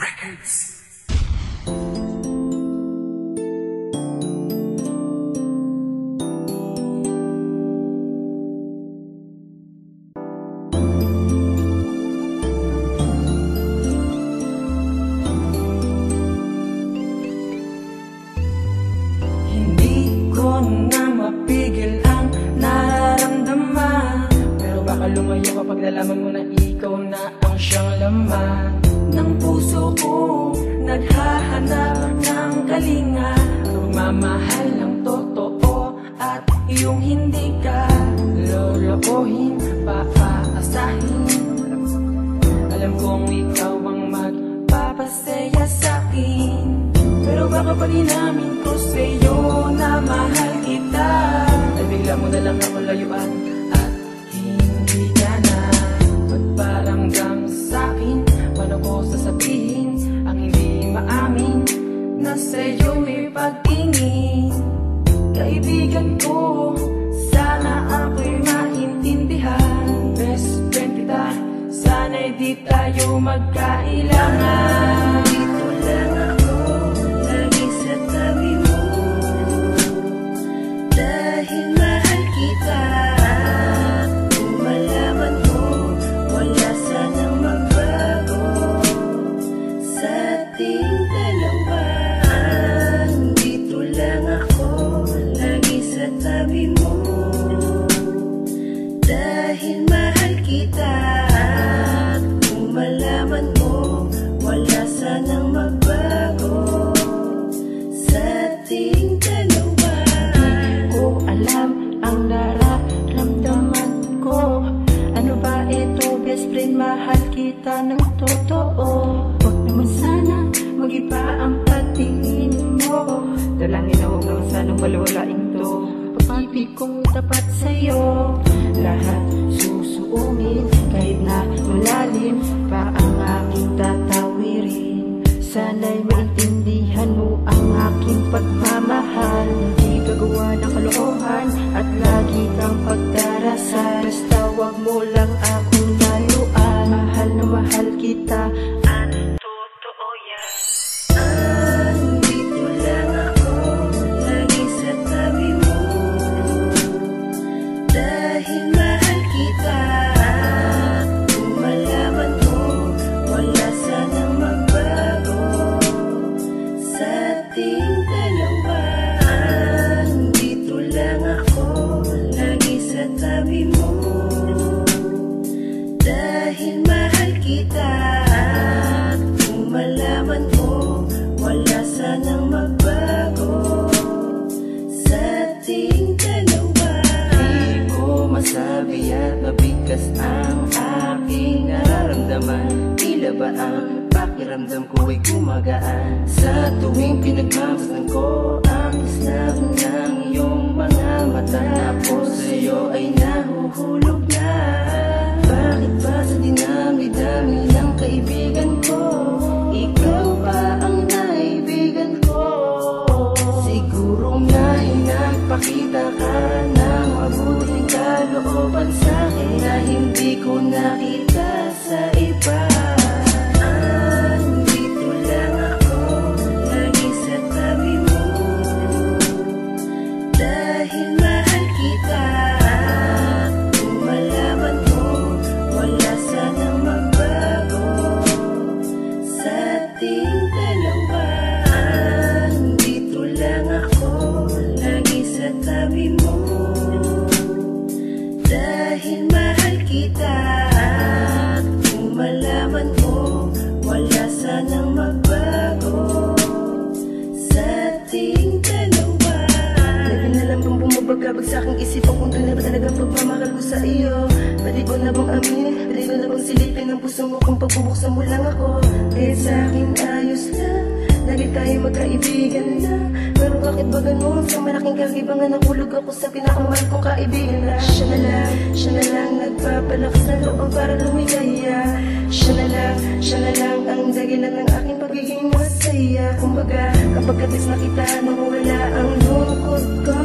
Records. Hindi ko na mapigil ang nararamdaman, pero baka lumayo kapag nalaman mo na ikaw na ang siyang laman ng puso ko. Naghahanap ng kalinga, magmamahal ng totoo at yung hindi ka lolokohin, paaasahin. Alam kong ikaw ang magpapasaya sa'kin, pero baka pag inamin ko sa'yo na mahal kita, ay bigla mo na lang ako layuan at hindi ka na magparamdam sa'kin. Paano ko sasabihin ang hindi maamin na sa'yo'y pagtingin? Kaibigan ko, sana ako'y maintindihan. Best friend kita, sana'y di tayo magkailangan. Dito lang ako, lagi sa tabi mo, dahil mahal kita. Kung malaman mo, wala sanang magbago sa ating dalawa. Dito lang ako, lagi sa tabi mo, dahil mahal kita. Kung malaman mo, wala sanang magbago sa ating dalawa. Di ko alam ang nararamdaman ko. Ano ba ito, best friend? Mahal kita ng totoo. Huwag naman sana mag-iba ang patingin mo. Dalangin na huwag naman sanang malawalain to. Pag-ibig kong tapat sa'yo, lahat susuungin, kahit na malalim pa ang aking tatawirin. Sana'y maintindihan mo ang aking pagmamahal. Hindi gagawa ng kalokohan at lagi kang pagdarasal. Basta wag mo lang akong layuan. Mahal na mahal kita at totoo yan. Andito lang ako, lagi sa tabi mo, dahil mahal kita. Kung malaman mo, wala sanang magbago sa ating dalawa. Andito lang ako, lagi sa tabi mo, dahil mahal kita. Kung malaman mo, wala sanang magbago sa ating dalawa. Di ko masabi at mabigkas ang aking nararamdaman. Tila ba ang pakiramdam ko ay gumagaan sa tuwing pinagmamasdan ko ang islap ng iyong mga mata. Ako sa'yo ay nahuhulog na. Bakit ba sa dinami-dami ng kaibigan ko, ikaw ba ang naibigan ko? Siguro nga'y nagpakita ka ng mabuting kalooban sa'kin na hindi ko nakita sa iba. Andito lang ako, lagi sa tabi mo, dahil mahal kita. Kung malaman mo, wala sanang magbago sa ating dalawa. Andito lang ako, lagi sa tabi mo, dahil mahal kita. Kung malaman mo, wala sanang magbago sa ating dalawa. Lagi na lang bang bumabagabag sa aking isipan kung doon na ba talagang pagmamahal ko sa iyo? Pwede ko na bang aminin? Pwede ko na bang silipin ang puso mo kung pagbubuksan mo lang ako? Kahit sa akin ayos lang, lagi tayo magkaibigan na. Pero bakit ba ganun? Sa malaking kagibangan nahulog ako sa pinakamahal kong kaibigan na. Siya na lang nagpapalakas na loob para lumigaya. Siya na lang ang dagilan ng aking pagiging masaya. Kumbaga, kapag katis na kita, nawawala ang lungkot ko.